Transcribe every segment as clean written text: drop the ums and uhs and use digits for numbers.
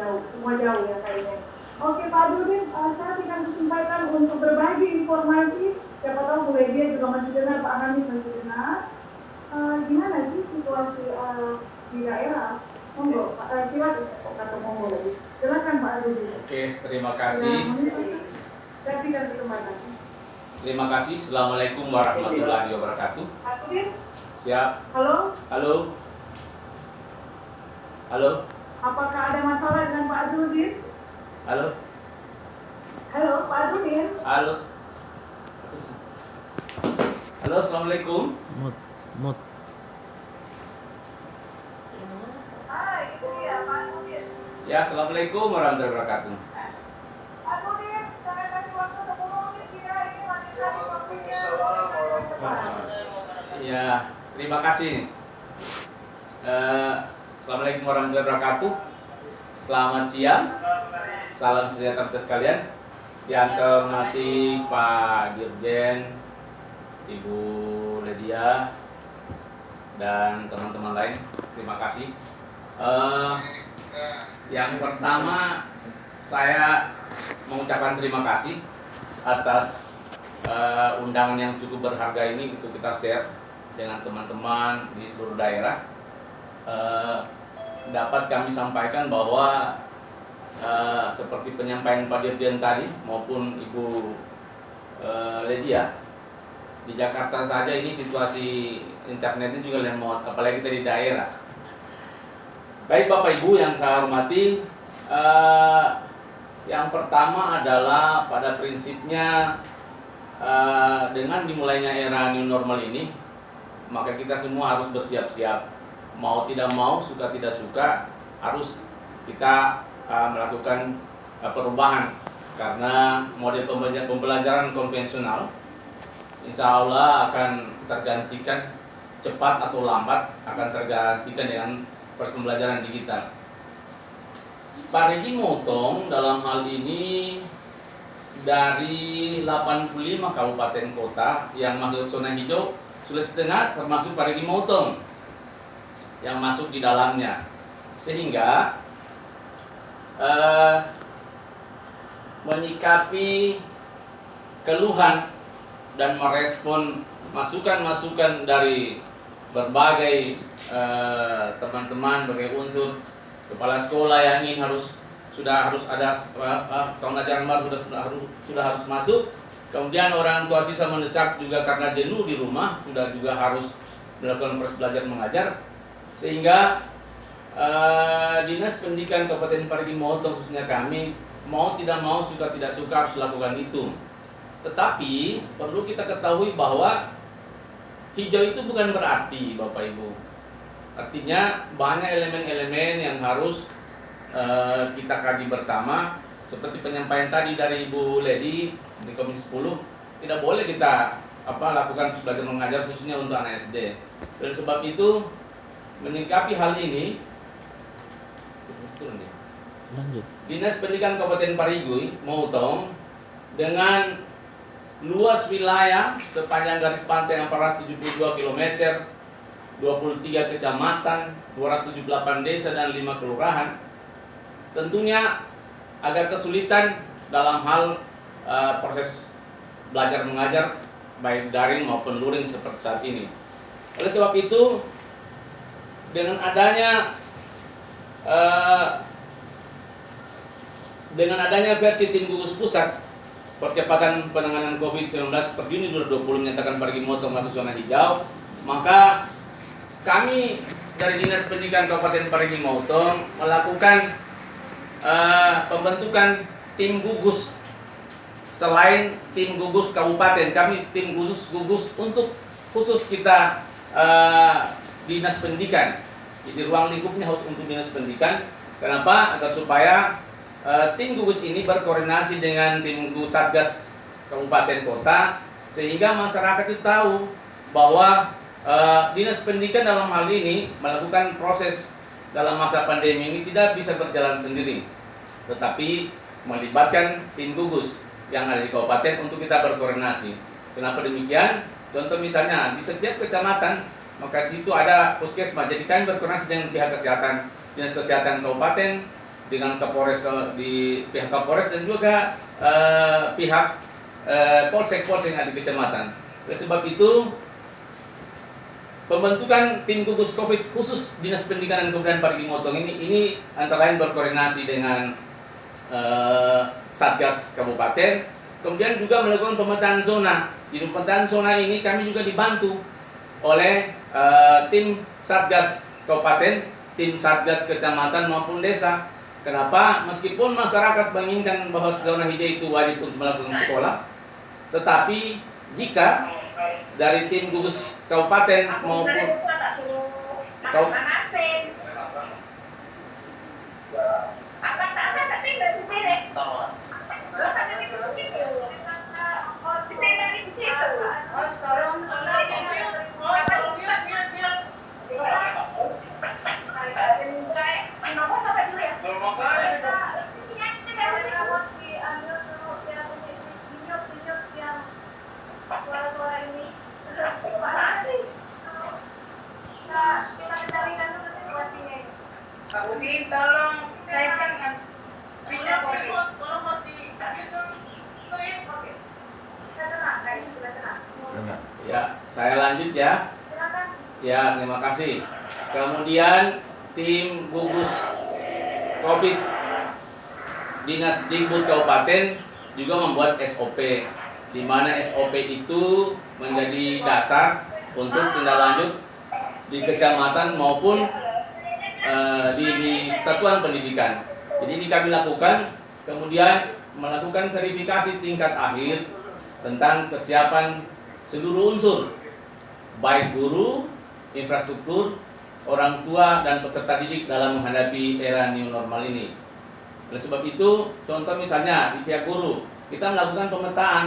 jauh, semua jauh ya kayaknya. Oke Pak Dudin, saya berikan kesempatan untuk berbagi informasi. Siapa tahu Bu Ledia juga masih dengar, Pak Hamis masih dengar. Gimana sih situasi di daerah? Monggo, Pak, silakan kata monggo lagi. Silakan Pak Dudin. Oke, terima kasih. Saya berikan kesempatan. Terima kasih. Assalamualaikum warahmatullahi wabarakatuh. Pak Dudin? Siap. Halo? Halo. Halo. Apakah ada masalah dengan Pak Dudin? Halo. Halo, Pak Dudin? Halo. Halo, assalamualaikum. Mut. Hai, itu dia Pak Dudin. Ya, assalamualaikum warahmatullahi wabarakatuh. Pak Dudin, saya kasih waktu 10 menit ya, ini masih tadi waktunya. Ya, terima kasih. Assalamualaikum warahmatullahi wabarakatuh. Selamat siang. Salam sejahtera untuk sekalian. Yang saya hormati Pak Dirjen, Ibu Ledia, dan teman-teman lain. Terima kasih. Yang pertama, saya mengucapkan terima kasih atas undangan yang cukup berharga ini untuk kita share dengan teman-teman di seluruh daerah. Dapat kami sampaikan bahwa seperti penyampaian Pak Dirjen tadi maupun Ibu Ledia, di Jakarta saja ini situasi internetnya juga lemot, apalagi kita di daerah. Baik Bapak Ibu yang saya hormati, yang pertama adalah pada prinsipnya dengan dimulainya era new normal ini, maka kita semua harus bersiap-siap. Mau tidak mau, suka tidak suka, harus kita melakukan perubahan. Karena model pembelajaran konvensional insya Allah akan tergantikan cepat atau lambat, akan tergantikan dengan proses pembelajaran digital. Parigi Motong dalam hal ini dari 85 kabupaten kota yang masuk zona hijau, Sulawesi Tengah termasuk Parigi Motong yang masuk di dalamnya, sehingga menyikapi keluhan dan merespon masukan-masukan dari berbagai teman-teman, berbagai unsur kepala sekolah yang ingin sudah harus ada tahun ajaran baru sudah harus masuk. Kemudian orang tua siswa mendesak juga karena jenuh di rumah, sudah juga harus melakukan proses belajar mengajar, sehingga Dinas Pendidikan Kabupaten Parigi Motong khususnya kami mau tidak mau, suka tidak suka harus lakukan itu. Tetapi perlu kita ketahui bahwa hijau itu bukan berarti Bapak Ibu. Artinya banyak elemen-elemen yang harus kita kaji bersama, seperti penyampaian tadi dari Ibu Ledi di Komisi 10, tidak boleh kita lakukan belajar mengajar khususnya untuk anak SD. Dan sebab itu menyikapi hal ini, Lanjut. Dinas Pendidikan Kabupaten Parigi Motong dengan luas wilayah sepanjang garis pantai 472 km, 23 kecamatan, 278 desa dan 5 kelurahan, tentunya agak kesulitan dalam hal proses belajar mengajar baik daring maupun luring seperti saat ini. Oleh sebab itu, dengan adanya versi tim gugus pusat percepatan penanganan COVID-19 per Juni 2020 menyatakan Parigi Motong masuk zona hijau, maka kami dari Dinas Pendidikan Kabupaten Parigi Motong melakukan pembentukan tim gugus. Selain tim gugus kabupaten, kami tim gugus untuk khusus kita Dinas Pendidikan. Jadi ruang lingkupnya harus untuk Dinas Pendidikan. Kenapa? Agar supaya tim gugus ini berkoordinasi dengan tim gugus Satgas Kabupaten Kota, sehingga masyarakat itu tahu bahwa Dinas Pendidikan dalam hal ini melakukan proses dalam masa pandemi ini tidak bisa berjalan sendiri, tetapi melibatkan tim gugus yang ada di kabupaten untuk kita berkoordinasi. Kenapa demikian? Contoh misalnya di setiap kecamatan, maka di situ ada puskesmas. Jadi kami berkoordinasi dengan pihak kesehatan, Dinas Kesehatan Kabupaten, dengan Kapolres di pihak Kapolres dan juga pihak polsek-polsek yang ada di kecamatan. Oleh sebab itu pembentukan tim gugus COVID khusus Dinas Pendidikan dan Kebudayaan Parigi Motong ini antara lain berkoordinasi dengan Satgas Kabupaten, kemudian juga melakukan pemetaan zona. Di pemetaan zona ini kami juga dibantu oleh tim Satgas Kabupaten, tim Satgas Kecamatan maupun desa. Kenapa? Meskipun masyarakat menginginkan bahwa zona hijau itu wajib untuk melakukan sekolah, tetapi jika dari tim gugus kabupaten maupun Pak Udin, tolong cairkan minyak ya, saya lanjut ya. Ya, terima kasih. Kemudian tim gugus COVID Dinas Dikbud Kabupaten juga membuat SOP, di mana SOP itu menjadi dasar untuk tindak lanjut di kecamatan maupun di satuan pendidikan. Jadi ini kami lakukan, kemudian melakukan verifikasi tingkat akhir tentang kesiapan seluruh unsur, baik guru, infrastruktur, orang tua, dan peserta didik dalam menghadapi era new normal ini. Oleh sebab itu, contoh misalnya di pihak guru, kita melakukan pemetaan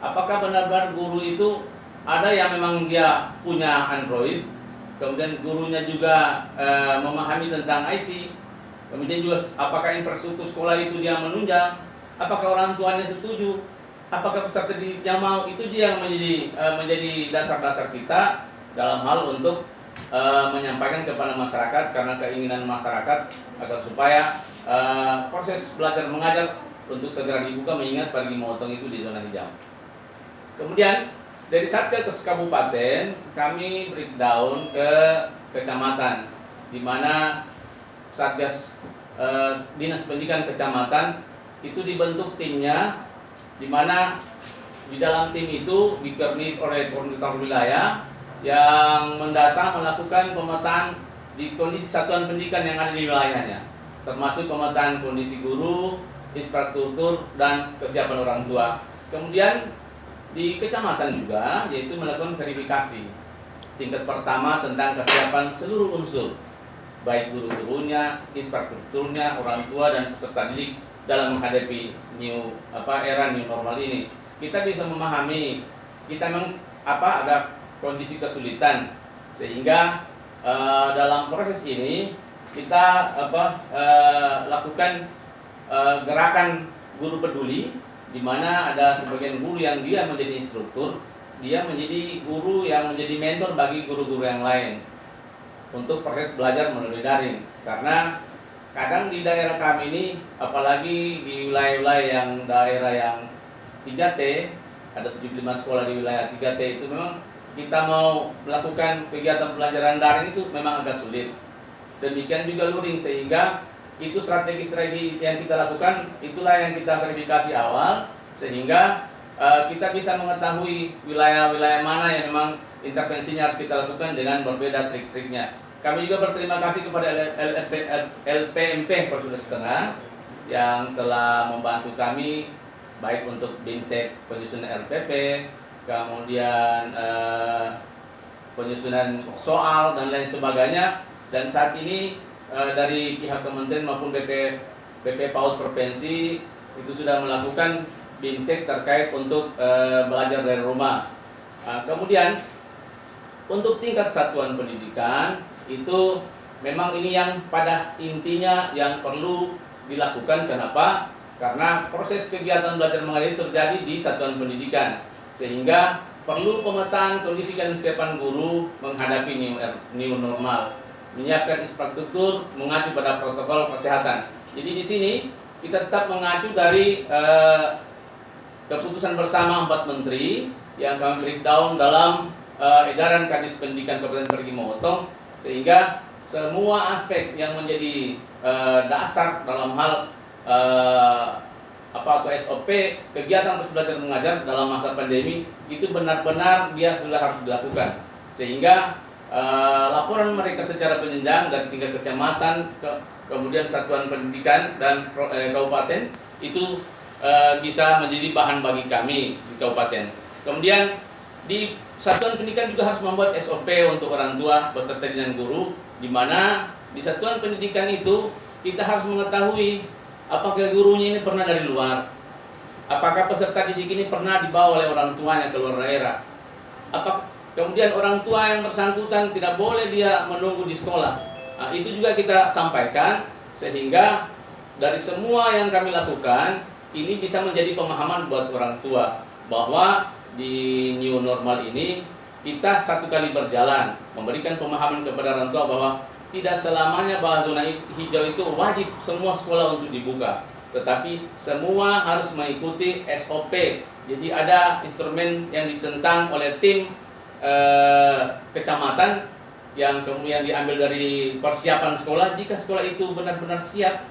apakah benar-benar guru itu ada yang memang dia punya Android, kemudian gurunya juga memahami tentang IT, kemudian juga apakah infrastruktur sekolah itu dia menunjang, apakah orang tuanya setuju, apakah peserta didiknya mau. Itu dia yang menjadi dasar-dasar kita dalam hal untuk menyampaikan kepada masyarakat, karena keinginan masyarakat agar supaya proses belajar mengajar untuk segera dibuka, mengingat Parigi Motong itu di zona hijau. Kemudian dari Satgas Kabupaten kami breakdown ke kecamatan, di mana Satgas Dinas Pendidikan Kecamatan itu dibentuk timnya, di mana di dalam tim itu dikoordinir oleh koordinator wilayah yang mendata melakukan pemetaan di kondisi satuan pendidikan yang ada di wilayahnya, termasuk pemetaan kondisi guru, infrastruktur, dan kesiapan orang tua. Kemudian di kecamatan juga, yaitu melakukan verifikasi tingkat pertama tentang kesiapan seluruh unsur, baik guru-gurunya, infrastrukturnya, orang tua, dan peserta didik dalam menghadapi era new normal ini. Kita bisa memahami kita memang ada kondisi kesulitan, sehingga dalam proses ini kita lakukan gerakan guru peduli, di mana ada sebagian guru yang dia menjadi instruktur, dia menjadi guru yang menjadi mentor bagi guru-guru yang lain untuk proses belajar melalui daring. Karena kadang di daerah kami ini, apalagi di wilayah-wilayah yang daerah yang 3T, ada 75 sekolah di wilayah 3T, itu memang kita mau melakukan kegiatan pelajaran daring itu memang agak sulit. Demikian juga luring, sehingga itu strategi-strategi yang kita lakukan, itulah yang kita verifikasi awal, sehingga kita bisa mengetahui wilayah-wilayah mana yang memang intervensinya harus kita lakukan dengan berbeda trik-triknya. Kami juga berterima kasih kepada LPMP Polres Tengah yang telah membantu kami, baik untuk bintek penyusunan RPP, kemudian penyusunan soal dan lain sebagainya. Dan saat ini dari pihak kementerian maupun BP PAUD Provinsi itu sudah melakukan bintek terkait untuk belajar dari rumah. Kemudian untuk tingkat satuan pendidikan itu memang ini yang pada intinya yang perlu dilakukan. Kenapa? Karena proses kegiatan belajar mengajar terjadi di satuan pendidikan, sehingga perlu pemetaan kondisi dan kesiapan guru menghadapi new normal, menyiapkan infrastruktur mengacu pada protokol kesehatan. Jadi di sini kita tetap mengacu dari keputusan bersama 4 menteri yang kami breakdown dalam edaran Kadis Pendidikan Kabupaten Parigi Motong, sehingga semua aspek yang menjadi dasar dalam hal atau SOP kegiatan terus belajar mengajar dalam masa pandemi itu benar-benar dia sudah harus dilakukan, sehingga laporan mereka secara penjenjang dari tingkat kecamatan kemudian satuan pendidikan dan kabupaten itu bisa menjadi bahan bagi kami di kabupaten. Kemudian di satuan pendidikan juga harus membuat SOP untuk orang tua beserta dengan guru, di mana di satuan pendidikan itu kita harus mengetahui apakah gurunya ini pernah dari luar, apakah peserta didik ini pernah dibawa oleh orang tuanya ke luar daerah, kemudian orang tua yang bersangkutan tidak boleh dia menunggu di sekolah. Nah, itu juga kita sampaikan, sehingga dari semua yang kami lakukan ini bisa menjadi pemahaman buat orang tua bahwa di new normal ini kita satu kali berjalan memberikan pemahaman kepada orang tua bahwa tidak selamanya bahwa zona hijau itu wajib semua sekolah untuk dibuka, tetapi semua harus mengikuti SOP. Jadi ada instrumen yang dicentang oleh tim kecamatan yang kemudian diambil dari persiapan sekolah. Jika sekolah itu benar-benar siap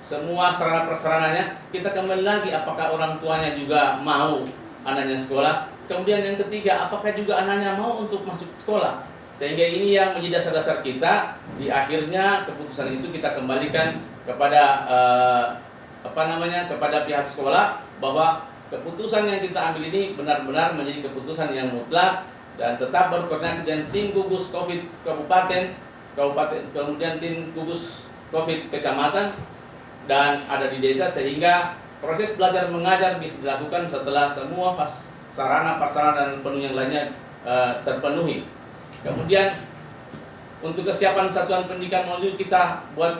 semua sarana prasarananya, kita kembali lagi apakah orang tuanya juga mau anaknya sekolah. Kemudian yang ketiga, apakah juga anaknya mau untuk masuk sekolah. Sehingga ini yang menjadi dasar-dasar kita. Di akhirnya keputusan itu kita kembalikan kepada kepada pihak sekolah, bahwa keputusan yang kita ambil ini benar-benar menjadi keputusan yang mutlak dan tetap berkoordinasi dengan tim gugus Covid kabupaten, kemudian tim gugus Covid kecamatan dan ada di desa, sehingga proses belajar mengajar bisa dilakukan setelah semua sarana prasarana dan penuh yang lainnya terpenuhi. Kemudian untuk kesiapan satuan pendidikan modul kita buat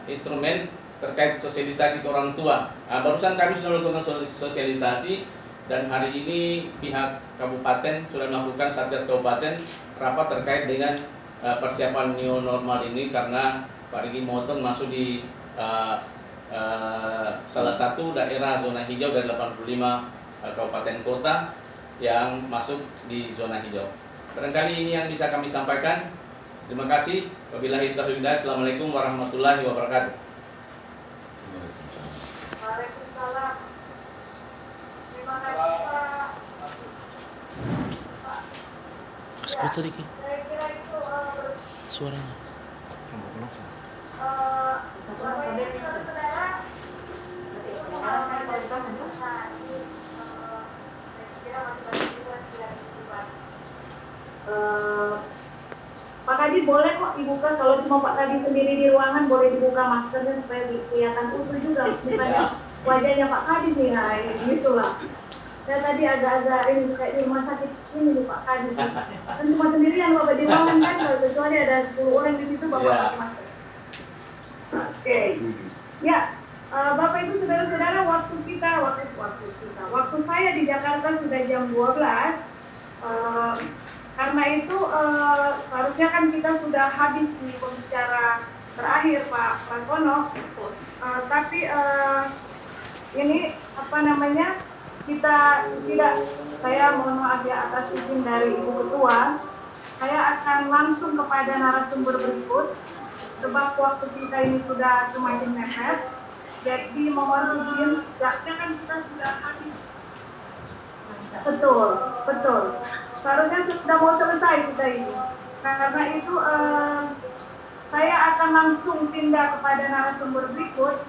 instrumen terkait sosialisasi ke orang tua. Barusan kami sudah melakukan sosialisasi dan hari ini pihak kabupaten sudah melakukan Satgas Kabupaten rapat terkait dengan persiapan new normal ini, karena Parigi Motong masuk di salah satu daerah zona hijau dari 85 kabupaten kota yang masuk di zona hijau. Barangkali ini yang bisa kami sampaikan. Terima kasih. Wabillahi taufiq wal hidayah. Assalamualaikum warahmatullahi wabarakatuh. Waalaikumsalam. Terima kasih Pak. Sekut sedikit Saya kira itu suaranya. Bapak Ibu saudara, Pak Kadi boleh kok dibuka, kalau cuma Pak Kadi sendiri di ruangan boleh dibuka maskernya supaya kelihatan utuh juga bukannya wajahnya Pak Kadi nih, nah gitu lah. Saya tadi agak-agak ini kayak di rumah sakit ini nih Pak Kadi. Kan cuma sendirian Bapak di ruangan kan, kecuali ada 10 orang di situ Bapak pakai masker. Oke. Ya, Bapak Ibu saudara-saudara, waktu saya di Jakarta sudah jam 12. Karena itu seharusnya kan kita sudah habis di pembicara terakhir Pak Prakono. Tapi ini kita tidak, saya mohon maaf ya atas izin dari Ibu Ketua, saya akan langsung kepada narasumber berikut sebab waktu kita ini sudah semakin mepet. Jadi mohon izin, jaknya kan kita sudah habis. Betul. Seharusnya sudah mau selesai kita ini. Karena itu saya akan langsung pindah kepada narasumber berikut.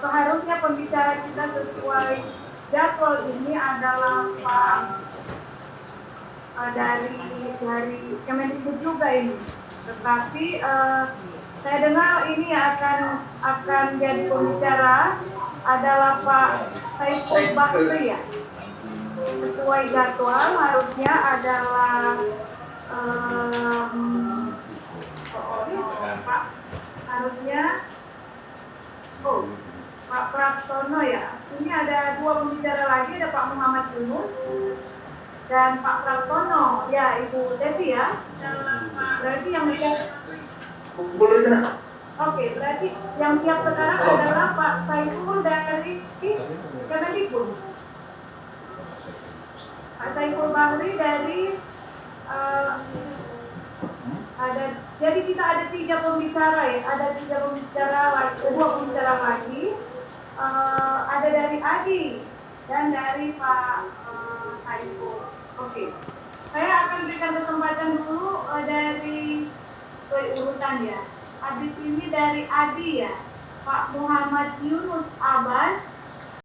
Seharusnya pembicara kita sesuai jadwal ini adalah Pak dari Kemendikbud juga ini. Tetapi saya dengar ini akan jadi pembicara adalah Pak Saiful Bahri ya. Sesuai jadwal harusnya adalah Pak Pak Praptono ya. Ini ada 2 pembicara lagi, ada Pak Muhammad Yunus dan Pak Praptono. Ya, Ibu Devi ya. Berarti yang mereka Oke, berarti yang siap sekarang adalah Pak Saiful dari Kemendikbud. Pak Saiful Bahri dari ada, jadi kita ada 3 pembicara ya, ada 3 pembicara lagi, 2 pembicara lagi. Ada dari Adi dan dari Pak Saiful. Oke. Saya akan berikan kesempatan dulu dari urutan ya. Habis ini dari Adi ya, Pak Muhammad Yunus Abbas,